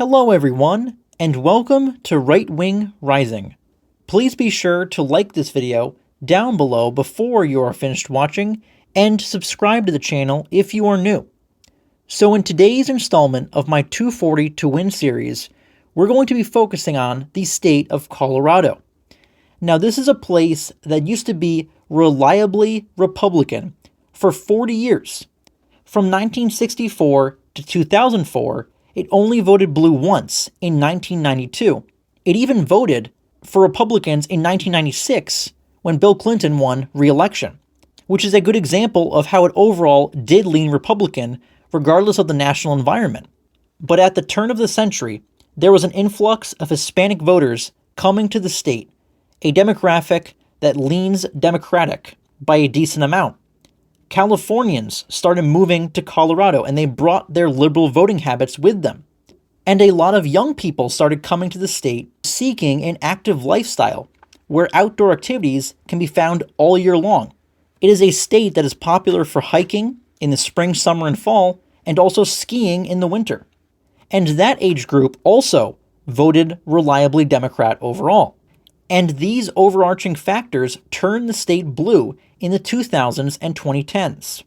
Hello everyone, and welcome to Right Wing Rising. Please be sure to like this video down below before you are finished watching, and subscribe to the channel if you are new. So in today's installment of my 240 to Win series, we're going to be focusing on the state of Colorado. Now this is a place that used to be reliably Republican for 40 years. From 1964 to 2004, it only voted blue once in 1992. It even voted for Republicans in 1996 when Bill Clinton won re-election, which is a good example of how it overall did lean Republican regardless of the national environment. But at the turn of the century, there was an influx of Hispanic voters coming to the state, a demographic that leans Democratic by a decent amount. Californians started moving to Colorado, and they brought their liberal voting habits with them. And a lot of young people started coming to the state seeking an active lifestyle where outdoor activities can be found all year long. It is a state that is popular for hiking in the spring, summer, and fall, and also skiing in the winter. And that age group also voted reliably Democrat overall. And these overarching factors turned the state blue in the 2000s and 2010s.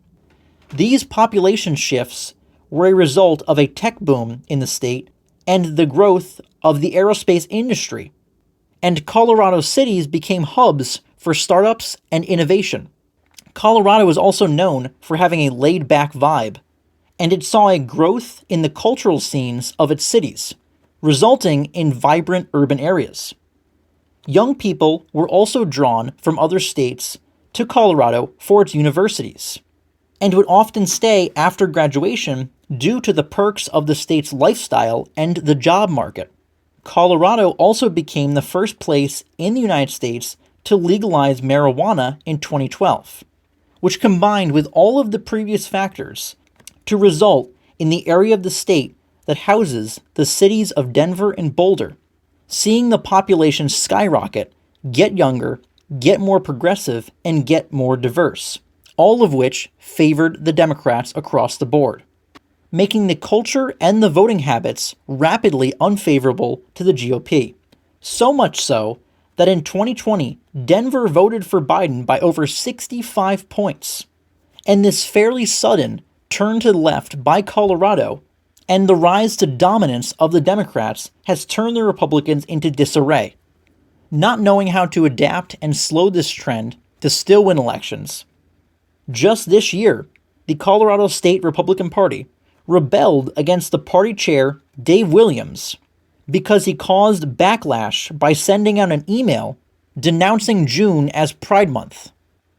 These population shifts were a result of a tech boom in the state and the growth of the aerospace industry. And Colorado cities became hubs for startups and innovation. Colorado is also known for having a laid-back vibe, and it saw a growth in the cultural scenes of its cities, resulting in vibrant urban areas. Young people were also drawn from other states to Colorado for its universities, and would often stay after graduation due to the perks of the state's lifestyle and the job market. Colorado also became the first place in the United States to legalize marijuana in 2012, which combined with all of the previous factors to result in the area of the state that houses the cities of Denver and Boulder seeing the population skyrocket, get younger, get more progressive, and get more diverse, all of which favored the Democrats across the board, making the culture and the voting habits rapidly unfavorable to the GOP. So much so that in 2020, Denver voted for Biden by over 65 points. And this fairly sudden turn to the left by Colorado and the rise to dominance of the Democrats has turned the Republicans into disarray. Not knowing how to adapt and slow this trend to still win elections. Just this year, the Colorado State Republican Party rebelled against the party chair, Dave Williams, because he caused backlash by sending out an email denouncing June as Pride Month,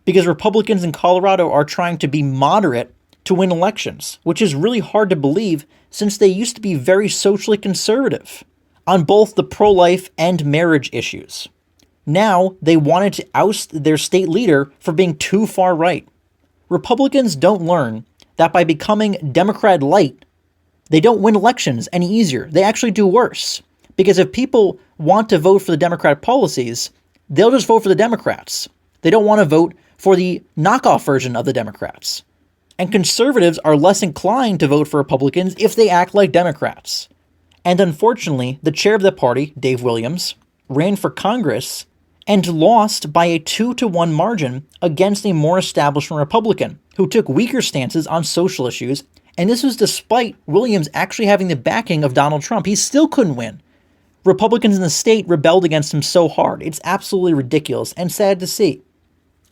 because Republicans in Colorado are trying to be moderate to win elections, which is really hard to believe since they used to be very socially conservative on both the pro-life and marriage issues. Now they wanted to oust their state leader for being too far right. Republicans don't learn that by becoming Democrat light, they don't win elections any easier. They actually do worse. Because if people want to vote for the Democrat policies, they'll just vote for the Democrats. They don't want to vote for the knockoff version of the Democrats. And conservatives are less inclined to vote for Republicans if they act like Democrats. And unfortunately, the chair of the party, Dave Williams, ran for Congress and lost by a 2-1 margin against a more establishment Republican who took weaker stances on social issues, and this was despite Williams actually having the backing of Donald Trump. He still couldn't win. Republicans in the state rebelled against him so hard. It's absolutely ridiculous and sad to see.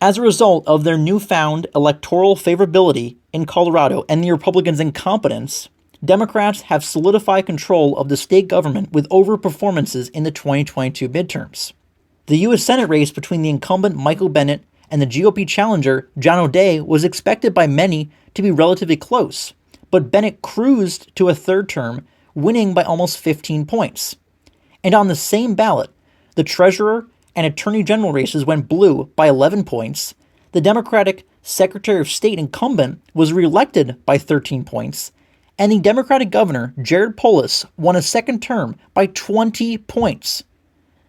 As a result of their newfound electoral favorability in Colorado and the Republicans' incompetence, Democrats have solidified control of the state government with overperformances in the 2022 midterms. The U.S. Senate race between the incumbent Michael Bennet and the GOP challenger John O'Dea was expected by many to be relatively close, but Bennet cruised to a third term, winning by almost 15 points. And on the same ballot, the treasurer and attorney general races went blue by 11 points, the Democratic Secretary of State incumbent was reelected by 13 points, and the Democratic governor, Jared Polis, won a second term by 20 points.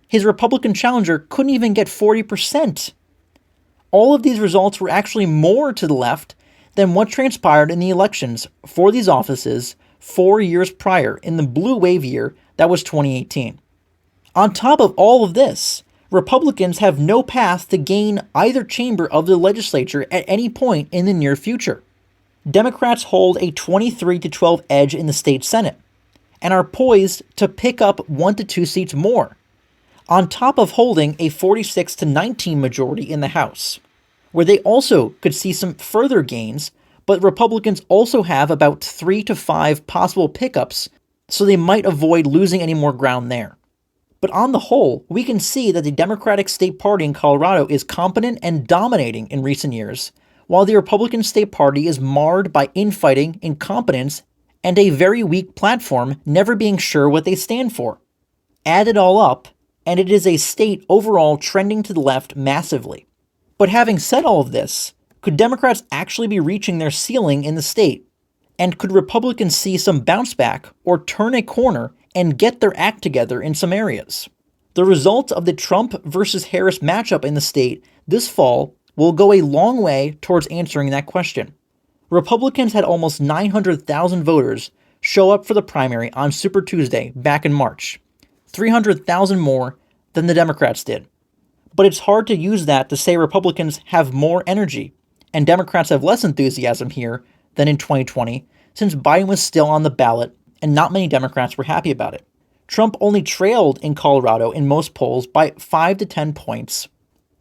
His Republican challenger couldn't even get 40%. All of these results were actually more to the left than what transpired in the elections for these offices 4 years prior in the blue wave year that was 2018. On top of all of this, Republicans have no path to gain either chamber of the legislature at any point in the near future. Democrats hold a 23-12 edge in the state Senate and are poised to pick up 1 to 2 seats more, on top of holding a 46-19 majority in the House, where they also could see some further gains, but Republicans also have about 3 to 5 possible pickups, so they might avoid losing any more ground there. But on the whole, we can see that the Democratic State Party in Colorado is competent and dominating in recent years, while the Republican State Party is marred by infighting, incompetence, and a very weak platform never being sure what they stand for. Add it all up, and it is a state overall trending to the left massively. But having said all of this, could Democrats actually be reaching their ceiling in the state? And could Republicans see some bounce back or turn a corner and get their act together in some areas? The result of the Trump versus Harris matchup in the state this fall will go a long way towards answering that question. Republicans had almost 900,000 voters show up for the primary on Super Tuesday back in March, 300,000 more than the Democrats did. But it's hard to use that to say Republicans have more energy and Democrats have less enthusiasm here than in 2020, since Biden was still on the ballot and not many Democrats were happy about it. Trump only trailed in Colorado in most polls by 5 to 10 points.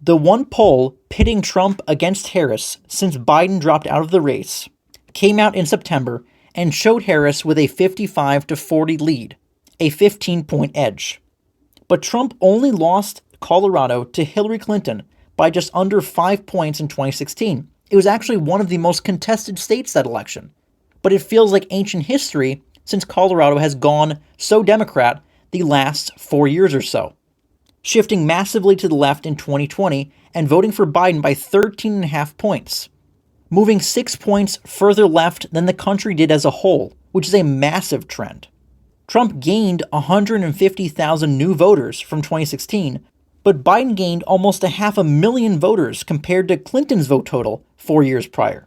The one poll pitting Trump against Harris since Biden dropped out of the race came out in September and showed Harris with a 55 to 40 lead, a 15-point edge. But Trump only lost Colorado to Hillary Clinton by just under 5 points in 2016. It was actually one of the most contested states that election. But it feels like ancient history since Colorado has gone so Democrat the last 4 years or so, shifting massively to the left in 2020 and voting for Biden by 13.5 points, moving 6 points further left than the country did as a whole, which is a massive trend. Trump gained 150,000 new voters from 2016, but Biden gained almost 500,000 voters compared to Clinton's vote total 4 years prior.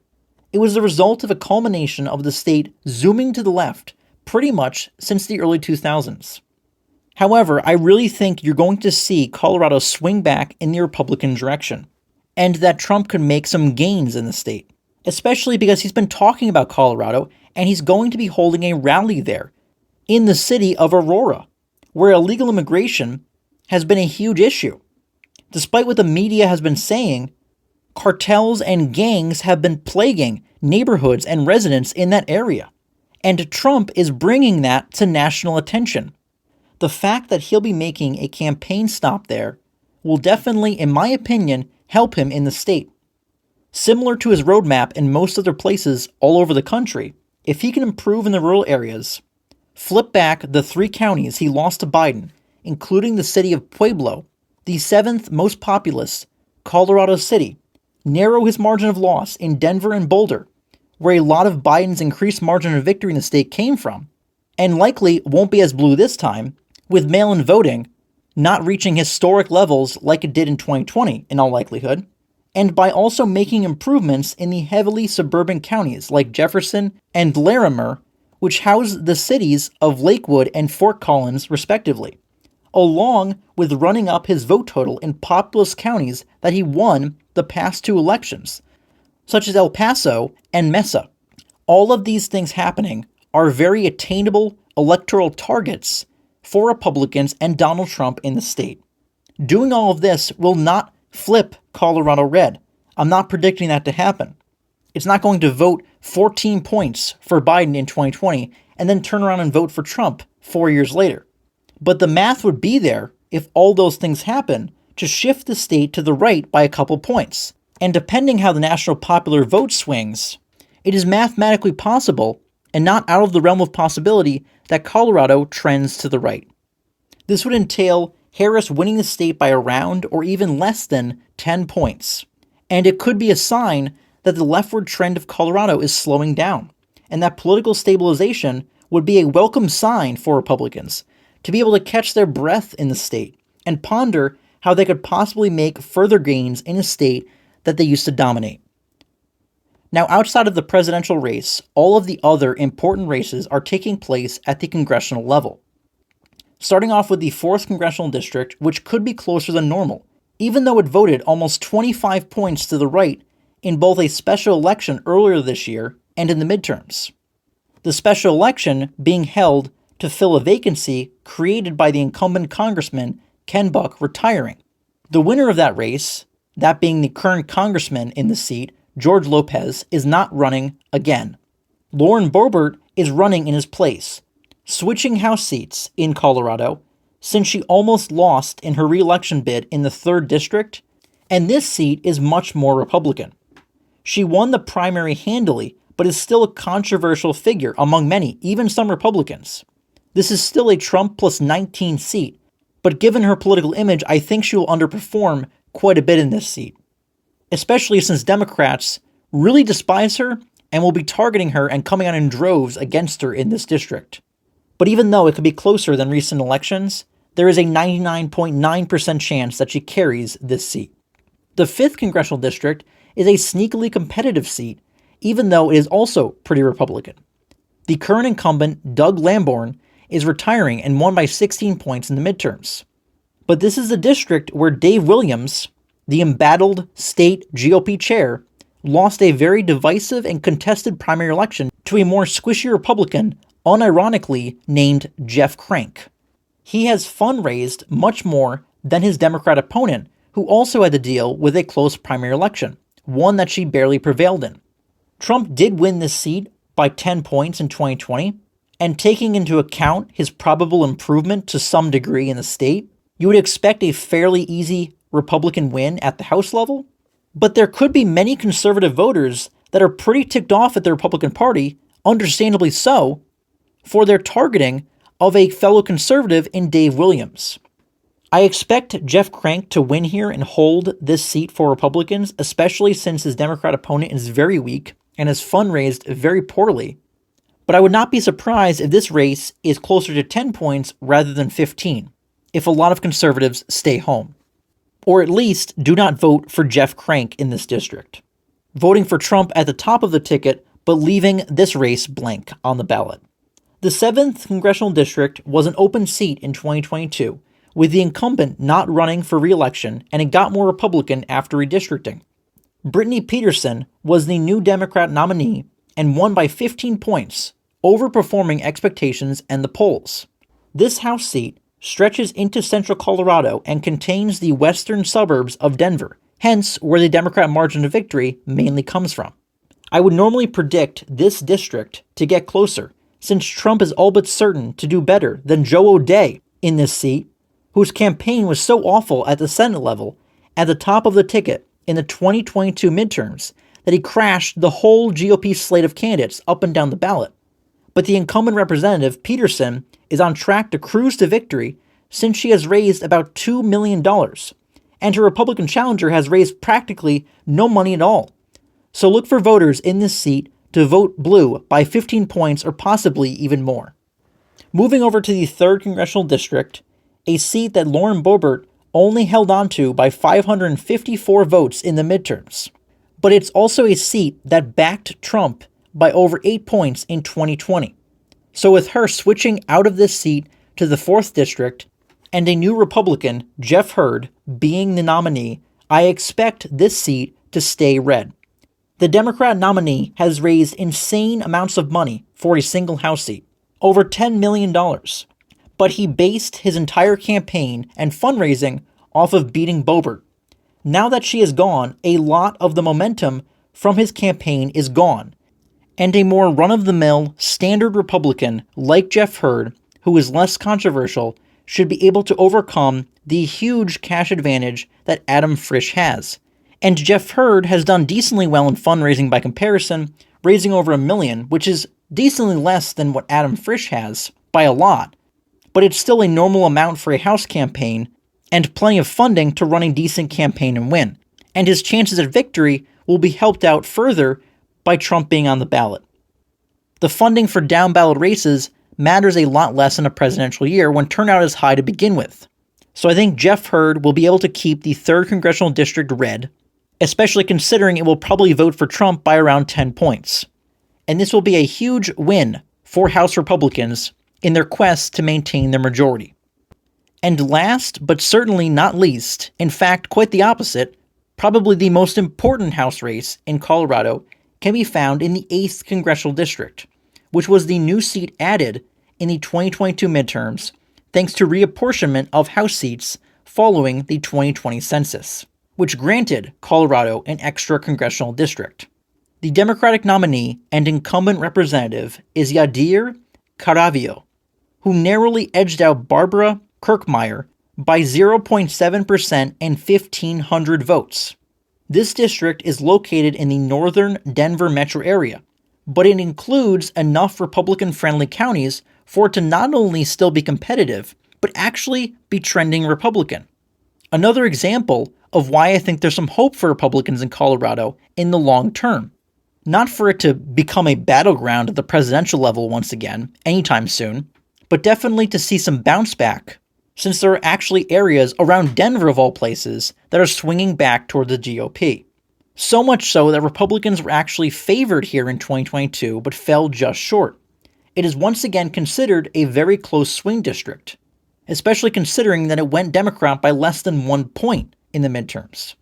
It was the result of a culmination of the state zooming to the left pretty much since the early 2000s. However, I really think you're going to see Colorado swing back in the Republican direction, and that Trump could make some gains in the state, especially because he's been talking about Colorado and he's going to be holding a rally there in the city of Aurora, where illegal immigration has been a huge issue. Despite what the media has been saying, cartels and gangs have been plaguing neighborhoods and residents in that area, and Trump is bringing that to national attention. The fact that he'll be making a campaign stop there will definitely, in my opinion, help him in the state. Similar to his roadmap in most other places all over the country, if he can improve in the rural areas, flip back the 3 counties he lost to Biden, including the city of Pueblo, the 7th most populous Colorado city, narrow his margin of loss in Denver and Boulder, where a lot of Biden's increased margin of victory in the state came from, and likely won't be as blue this time, with mail-in voting not reaching historic levels like it did in 2020 in all likelihood, and by also making improvements in the heavily suburban counties like Jefferson and Larimer, which house the cities of Lakewood and Fort Collins respectively, along with running up his vote total in populous counties that he won the past 2 elections, such as El Paso and Mesa. All of these things happening are very attainable electoral targets for Republicans and Donald Trump in the state. Doing all of this will not flip Colorado red. I'm not predicting that to happen. It's not going to vote 14 points for Biden in 2020 and then turn around and vote for Trump 4 years later. But the math would be there if all those things happen to shift the state to the right by a couple points. And depending how the national popular vote swings, it is mathematically possible and not out of the realm of possibility that Colorado trends to the right. This would entail Harris winning the state by around or even less than 10 points. And it could be a sign that the leftward trend of Colorado is slowing down, and that political stabilization would be a welcome sign for Republicans to be able to catch their breath in the state and ponder how they could possibly make further gains in a state that they used to dominate. Now, outside of the presidential race, all of the other important races are taking place at the congressional level. Starting off with the 4th Congressional District, which could be closer than normal, even though it voted almost 25 points to the right in both a special election earlier this year and in the midterms. The special election being held to fill a vacancy created by the incumbent Congressman Ken Buck retiring. The winner of that race, that being the current congressman in the seat, George Lopez, is not running again. Lauren Boebert is running in his place, switching House seats in Colorado since she almost lost in her re-election bid in the 3rd District, and this seat is much more Republican. She won the primary handily, but is still a controversial figure among many, even some Republicans. This is still a Trump plus 19 seat, but given her political image, I think she will underperform quite a bit in this seat, especially since Democrats really despise her and will be targeting her and coming out in droves against her in this district. But even though it could be closer than recent elections, there is a 99.9% chance that she carries this seat. The 5th Congressional District is a sneakily competitive seat, even though it is also pretty Republican. The current incumbent, Doug Lamborn, is retiring and won by 16 points in the midterms. But this is a district where Dave Williams, the embattled state GOP chair, lost a very divisive and contested primary election to a more squishy Republican, unironically named Jeff Crank. He has fundraised much more than his Democrat opponent, who also had to deal with a close primary election, one that she barely prevailed in. Trump did win this seat by 10 points in 2020, and taking into account his probable improvement to some degree in the state, you would expect a fairly easy Republican win at the House level. But there could be many conservative voters that are pretty ticked off at the Republican Party, understandably so, for their targeting of a fellow conservative in Dave Williams. I expect Jeff Crank to win here and hold this seat for Republicans, especially since his Democrat opponent is very weak and has fundraised very poorly. But I would not be surprised if this race is closer to 10 points rather than 15, if a lot of conservatives stay home. Or at least do not vote for Jeff Crank in this district, voting for Trump at the top of the ticket, but leaving this race blank on the ballot. The 7th Congressional District was an open seat in 2022, with the incumbent not running for re-election, and it got more Republican after redistricting. Brittany Peterson was the new Democrat nominee and won by 15 points, overperforming expectations and the polls. This House seat stretches into central Colorado and contains the western suburbs of Denver, hence where the Democrat margin of victory mainly comes from. I would normally predict this district to get closer, since Trump is all but certain to do better than Joe O'Dea in this seat, whose campaign was so awful at the Senate level, at the top of the ticket in the 2022 midterms, that he crashed the whole GOP slate of candidates up and down the ballot. But the incumbent representative, Peterson, is on track to cruise to victory since she has raised about $2 million, and her Republican challenger has raised practically no money at all. So look for voters in this seat to vote blue by 15 points or possibly even more. Moving over to the 3rd Congressional District, a seat that Lauren Boebert only held on to by 554 votes in the midterms. But it's also a seat that backed Trump by over 8 points in 2020. So with her switching out of this seat to the 4th District, and a new Republican, Jeff Hurd, being the nominee, I expect this seat to stay red. The Democrat nominee has raised insane amounts of money for a single House seat, over $10 million. But he based his entire campaign and fundraising off of beating Boebert. Now that she is gone, a lot of the momentum from his campaign is gone, and a more run-of-the-mill, standard Republican like Jeff Hurd, who is less controversial, should be able to overcome the huge cash advantage that Adam Frisch has. And Jeff Hurd has done decently well in fundraising by comparison, raising over $1 million, which is decently less than what Adam Frisch has, by a lot. But it's still a normal amount for a House campaign, and plenty of funding to run a decent campaign and win. And his chances at victory will be helped out further by Trump being on the ballot. The funding for down-ballot races matters a lot less in a presidential year when turnout is high to begin with. So I think Jeff Hurd will be able to keep the 3rd Congressional District red, especially considering it will probably vote for Trump by around 10 points. And this will be a huge win for House Republicans in their quest to maintain their majority. And last, but certainly not least, in fact, quite the opposite, probably the most important House race in Colorado can be found in the 8th Congressional District, which was the new seat added in the 2022 midterms thanks to reapportionment of House seats following the 2020 census, which granted Colorado an extra congressional district. The Democratic nominee and incumbent representative is Yadira Caravio, who narrowly edged out Barbara Kirkmeyer by 0.7% and 1,500 votes. This district is located in the northern Denver metro area, but it includes enough Republican-friendly counties for it to not only still be competitive, but actually be trending Republican. Another example of why I think there's some hope for Republicans in Colorado in the long term. Not for it to become a battleground at the presidential level once again, anytime soon, but definitely to see some bounce back, since there are actually areas around Denver of all places that are swinging back toward the GOP. So much so that Republicans were actually favored here in 2022 but fell just short. It is once again considered a very close swing district, especially considering that it went Democrat by less than 1 point in the midterms.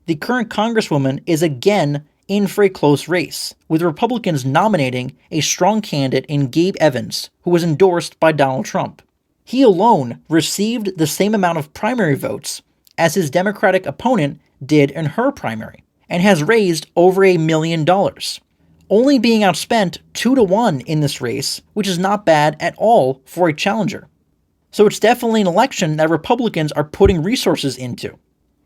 The current Congresswoman is again in for a close race, with Republicans nominating a strong candidate in Gabe Evans, who was endorsed by Donald Trump. He alone received the same amount of primary votes as his Democratic opponent did in her primary, and has raised over $1 million, only being outspent 2-1 in this race, which is not bad at all for a challenger. So it's definitely an election that Republicans are putting resources into.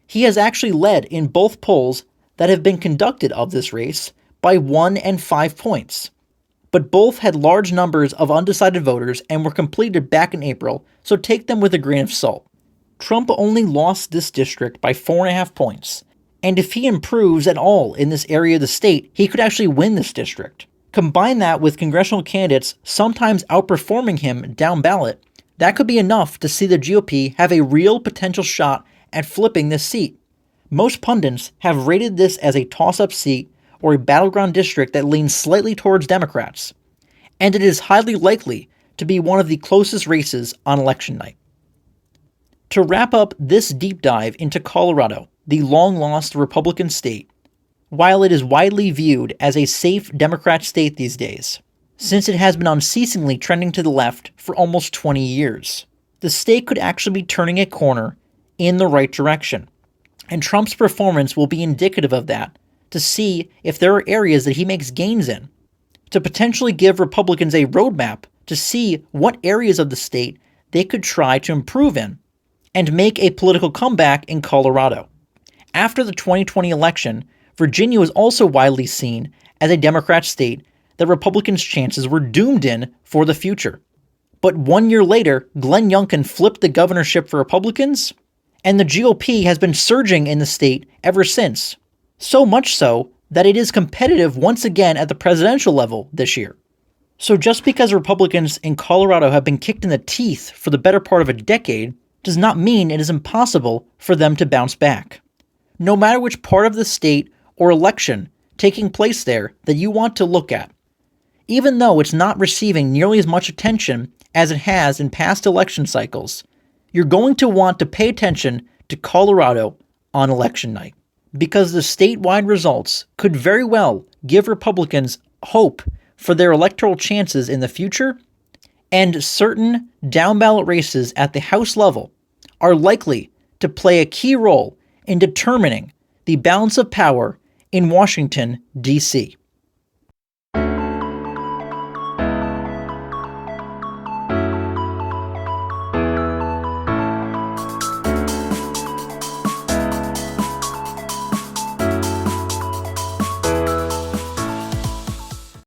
He has actually led in both polls that have been conducted of this race by 1 and 5 points. But both had large numbers of undecided voters and were completed back in April, so take them with a grain of salt. Trump only lost this district by 4.5 points, and if he improves at all in this area of the state, he could actually win this district. Combine that with congressional candidates sometimes outperforming him down ballot, that could be enough to see the GOP have a real potential shot at flipping this seat. Most pundits have rated this as a toss-up seat or a battleground district that leans slightly towards Democrats, and it is highly likely to be one of the closest races on election night. To wrap up this deep dive into Colorado, the long-lost Republican state, while it is widely viewed as a safe Democrat state these days, since it has been unceasingly trending to the left for almost 20 years, the state could actually be turning a corner in the right direction, and Trump's performance will be indicative of that, to see if there are areas that he makes gains in, to potentially give Republicans a roadmap to see what areas of the state they could try to improve in, and make a political comeback in Colorado. After the 2020 election, Virginia was also widely seen as a Democrat state that Republicans' chances were doomed in for the future. But 1 year later, Glenn Youngkin flipped the governorship for Republicans, and the GOP has been surging in the state ever since. So much so that it is competitive once again at the presidential level this year. So just because Republicans in Colorado have been kicked in the teeth for the better part of a decade does not mean it is impossible for them to bounce back. No matter which part of the state or election taking place there that you want to look at, even though it's not receiving nearly as much attention as it has in past election cycles, you're going to want to pay attention to Colorado on election night, because the statewide results could very well give Republicans hope for their electoral chances in the future, and certain down-ballot races at the House level are likely to play a key role in determining the balance of power in Washington, D.C.